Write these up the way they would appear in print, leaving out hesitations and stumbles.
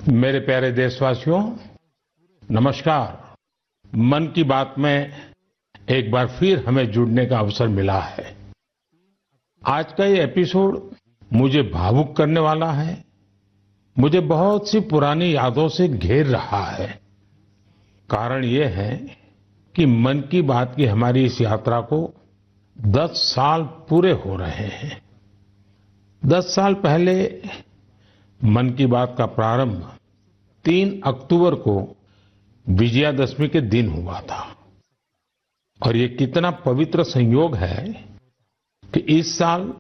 मेरे प्यारे देशवासियों, नमस्कार। मन की बात में एक बार फिर हमें जुड़ने का अवसर मिला है। आज का ये एपिसोड मुझे भावुक करने वाला है। मुझे बहुत सी पुरानी यादों से घेर रहा है। कारण ये है कि मन की बात की हमारी इस यात्रा को 10 साल पूरे हो रहे हैं। 10 साल पहले मन की बात का प्रारंभ 3 अक्टूबर को विजयादशमी के दिन हुआ था। और ये कितना पवित्र संयोग है कि इस साल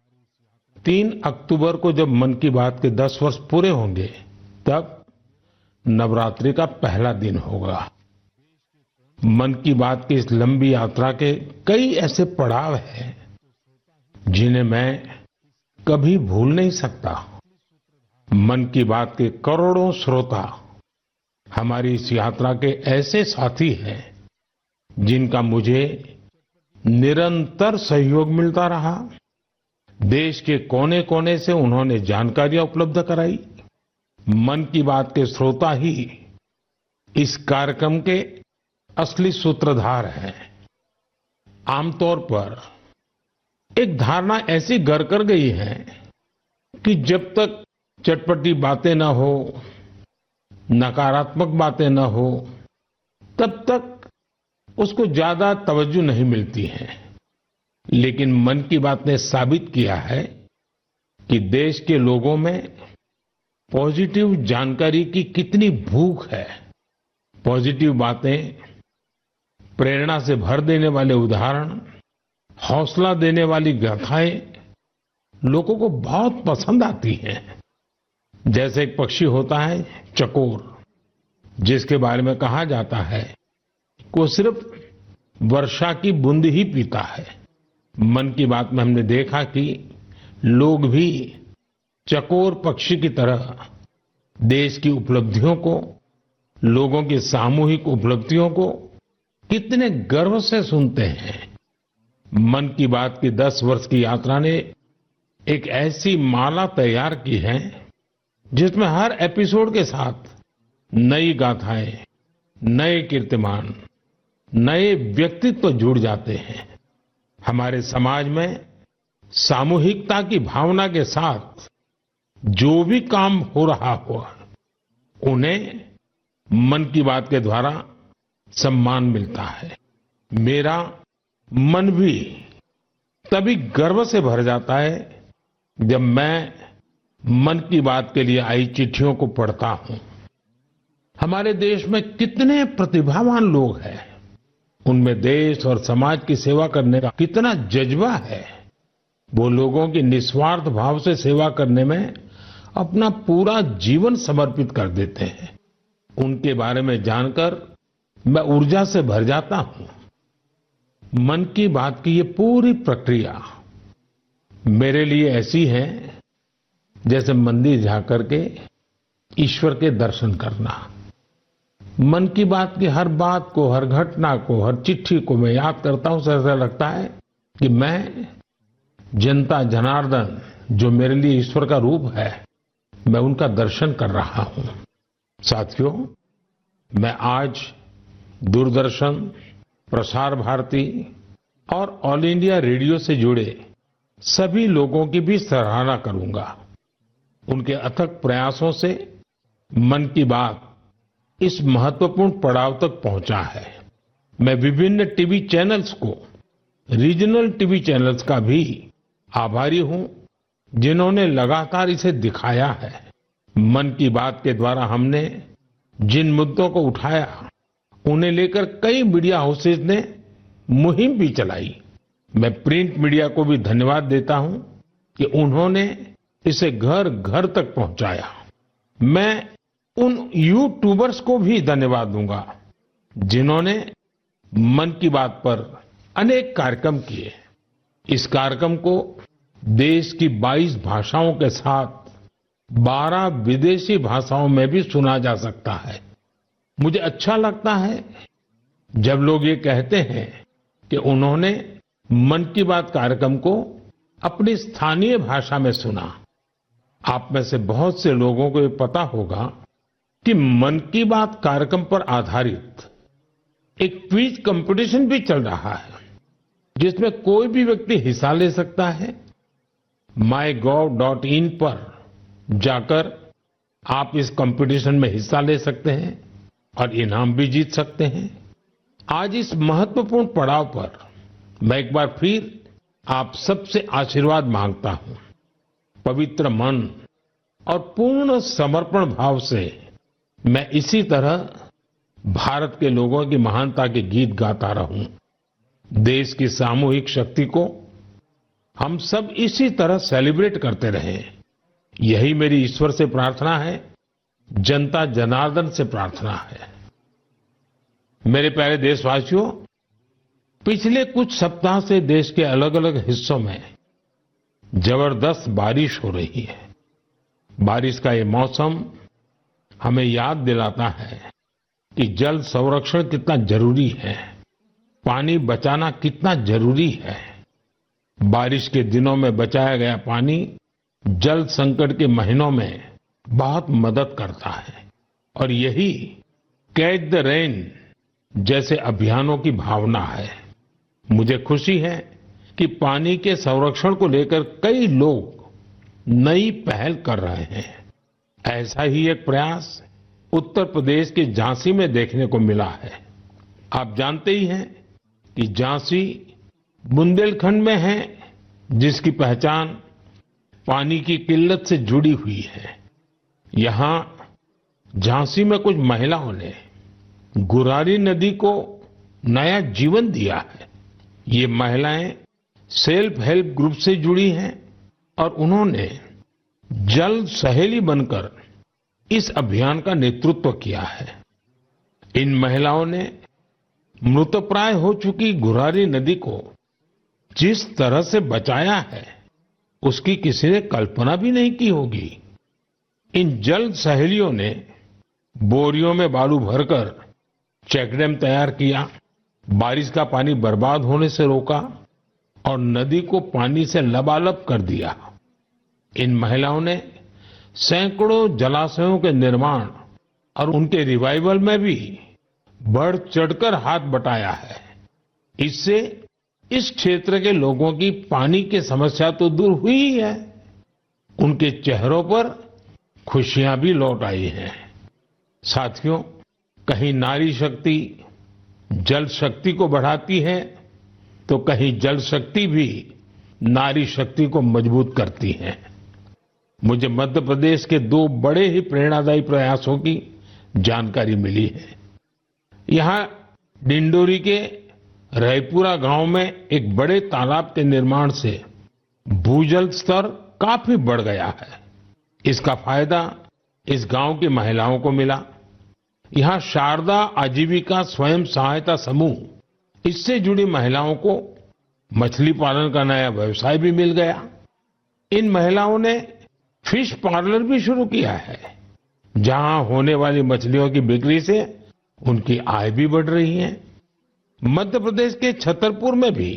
3 अक्टूबर को जब मन की बात के 10 वर्ष पूरे होंगे, तब नवरात्रि का पहला दिन होगा। मन की बात की इस लंबी यात्रा के कई ऐसे पड़ाव हैं जिन्हें मैं कभी भूल नहीं सकता। मन की बात के करोड़ों श्रोता हमारी इस यात्रा के ऐसे साथी हैं जिनका मुझे निरंतर सहयोग मिलता रहा। देश के कोने कोने से उन्होंने जानकारियां उपलब्ध कराई। मन की बात के श्रोता ही इस कार्यक्रम के असली सूत्रधार हैं। आमतौर पर एक धारणा ऐसी घर कर गई है कि जब तक चटपटी बातें न हो, नकारात्मक बातें न हो, तब तक उसको ज्यादा तवज्जो नहीं मिलती है। लेकिन मन की बात ने साबित किया है कि देश के लोगों में पॉजिटिव जानकारी की कितनी भूख है। पॉजिटिव बातें, प्रेरणा से भर देने वाले उदाहरण, हौसला देने वाली गाथाएं लोगों को बहुत पसंद आती हैं। जैसे एक पक्षी होता है चकोर, जिसके बारे में कहा जाता है कि वो सिर्फ वर्षा की बूंद ही पीता है। मन की बात में हमने देखा कि लोग भी चकोर पक्षी की तरह देश की उपलब्धियों को, लोगों की सामूहिक उपलब्धियों को कितने गर्व से सुनते हैं। मन की बात की 10 वर्ष की यात्रा ने एक ऐसी माला तैयार की है जिसमें हर एपिसोड के साथ नई गाथाएं, नए कीर्तिमान, नए व्यक्तित्व जुड़ जाते हैं। हमारे समाज में सामूहिकता की भावना के साथ जो भी काम हो रहा हो, उन्हें मन की बात के द्वारा सम्मान मिलता है। मेरा मन भी तभी गर्व से भर जाता है जब मैं मन की बात के लिए आई चिट्ठियों को पढ़ता हूं। हमारे देश में कितने प्रतिभावान लोग हैं। उनमें देश और समाज की सेवा करने का कितना जज्बा है। वो लोगों की निस्वार्थ भाव से सेवा करने में अपना पूरा जीवन समर्पित कर देते हैं। उनके बारे में जानकर मैं ऊर्जा से भर जाता हूं। मन की बात की ये पूरी प्रक्रिया मेरे लिए ऐसी है जैसे मंदिर जाकर के ईश्वर के दर्शन करना। मन की बात की हर बात को, हर घटना को, हर चिट्ठी को मैं याद करता हूं, ऐसा लगता है कि मैं जनता जनार्दन, जो मेरे लिए ईश्वर का रूप है, मैं उनका दर्शन कर रहा हूं। साथियों, मैं आज दूरदर्शन, प्रसार भारती और ऑल इंडिया रेडियो से जुड़े सभी लोगों की भी सराहना करूंगा। उनके अथक प्रयासों से मन की बात इस महत्वपूर्ण पड़ाव तक पहुंचा है। मैं विभिन्न टीवी चैनल्स को, रीजनल टीवी चैनल्स का भी आभारी हूं जिन्होंने लगातार इसे दिखाया है। मन की बात के द्वारा हमने जिन मुद्दों को उठाया, उन्हें लेकर कई मीडिया हाउसेज ने मुहिम भी चलाई। मैं प्रिंट मीडिया को भी धन्यवाद देता हूं कि उन्होंने इसे घर घर तक पहुंचाया। मैं उन यूट्यूबर्स को भी धन्यवाद दूंगा जिन्होंने मन की बात पर अनेक कार्यक्रम किए। इस कार्यक्रम को देश की 22 भाषाओं के साथ 12 विदेशी भाषाओं में भी सुना जा सकता है। मुझे अच्छा लगता है जब लोग ये कहते हैं कि उन्होंने मन की बात कार्यक्रम को अपनी स्थानीय भाषा में सुना। आप में से बहुत से लोगों को ये पता होगा कि मन की बात कार्यक्रम पर आधारित एक क्विज कंपटीशन भी चल रहा है, जिसमें कोई भी व्यक्ति हिस्सा ले सकता है। mygov.in पर जाकर आप इस कंपटीशन में हिस्सा ले सकते हैं और इनाम भी जीत सकते हैं। आज इस महत्वपूर्ण पड़ाव पर मैं एक बार फिर आप सबसे आशीर्वाद मांगता हूं। पवित्र मन और पूर्ण समर्पण भाव से मैं इसी तरह भारत के लोगों की महानता के गीत गाता रहूं। देश की सामूहिक शक्ति को हम सब इसी तरह सेलिब्रेट करते रहें, यही मेरी ईश्वर से प्रार्थना है, जनता जनार्दन से प्रार्थना है। मेरे प्यारे देशवासियों, पिछले कुछ सप्ताह से देश के अलग अलग हिस्सों में जबरदस्त बारिश हो रही है। बारिश का ये मौसम हमें याद दिलाता है कि जल संरक्षण कितना जरूरी है, पानी बचाना कितना जरूरी है। बारिश के दिनों में बचाया गया पानी जल संकट के महीनों में बहुत मदद करता है और यही कैच द रेन जैसे अभियानों की भावना है। मुझे खुशी है कि पानी के संरक्षण को लेकर कई लोग नई पहल कर रहे हैं। ऐसा ही एक प्रयास उत्तर प्रदेश के झांसी में देखने को मिला है। आप जानते ही हैं कि झांसी बुंदेलखंड में है, जिसकी पहचान पानी की किल्लत से जुड़ी हुई है। यहां झांसी में कुछ महिलाओं ने गुरारी नदी को नया जीवन दिया है। ये महिलाएं सेल्फ हेल्प ग्रुप से जुड़ी हैं और उन्होंने जल सहेली बनकर इस अभियान का नेतृत्व किया है। इन महिलाओं ने मृतप्राय हो चुकी गुरारी नदी को जिस तरह से बचाया है, उसकी किसी ने कल्पना भी नहीं की होगी। इन जल सहेलियों ने बोरियों में बालू भरकर चेकडैम तैयार किया, बारिश का पानी बर्बाद होने से रोका और नदी को पानी से लबालब कर दिया। इन महिलाओं ने सैकड़ों जलाशयों के निर्माण और उनके रिवाइवल में भी बढ़ चढ़कर हाथ बटाया है। इससे इस क्षेत्र के लोगों की पानी की समस्या तो दूर हुई ही है, उनके चेहरों पर खुशियां भी लौट आई हैं। साथियों, कहीं नारी शक्ति जल शक्ति को बढ़ाती है, तो कहीं जल शक्ति भी नारी शक्ति को मजबूत करती है। मुझे मध्य प्रदेश के दो बड़े ही प्रेरणादायी प्रयासों की जानकारी मिली है। यहां डिंडोरी के रायपुरा गांव में एक बड़े तालाब के निर्माण से भूजल स्तर काफी बढ़ गया है। इसका फायदा इस गांव की महिलाओं को मिला। यहां शारदा आजीविका स्वयं सहायता समूह, इससे जुड़ी महिलाओं को मछली पालन का नया व्यवसाय भी मिल गया। इन महिलाओं ने फिश पार्लर भी शुरू किया है, जहां होने वाली मछलियों की बिक्री से उनकी आय भी बढ़ रही है। मध्य प्रदेश के छतरपुर में भी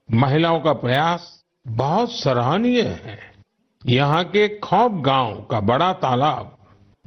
महिलाओं का प्रयास बहुत सराहनीय है। यहां के खौब गांव का बड़ा तालाब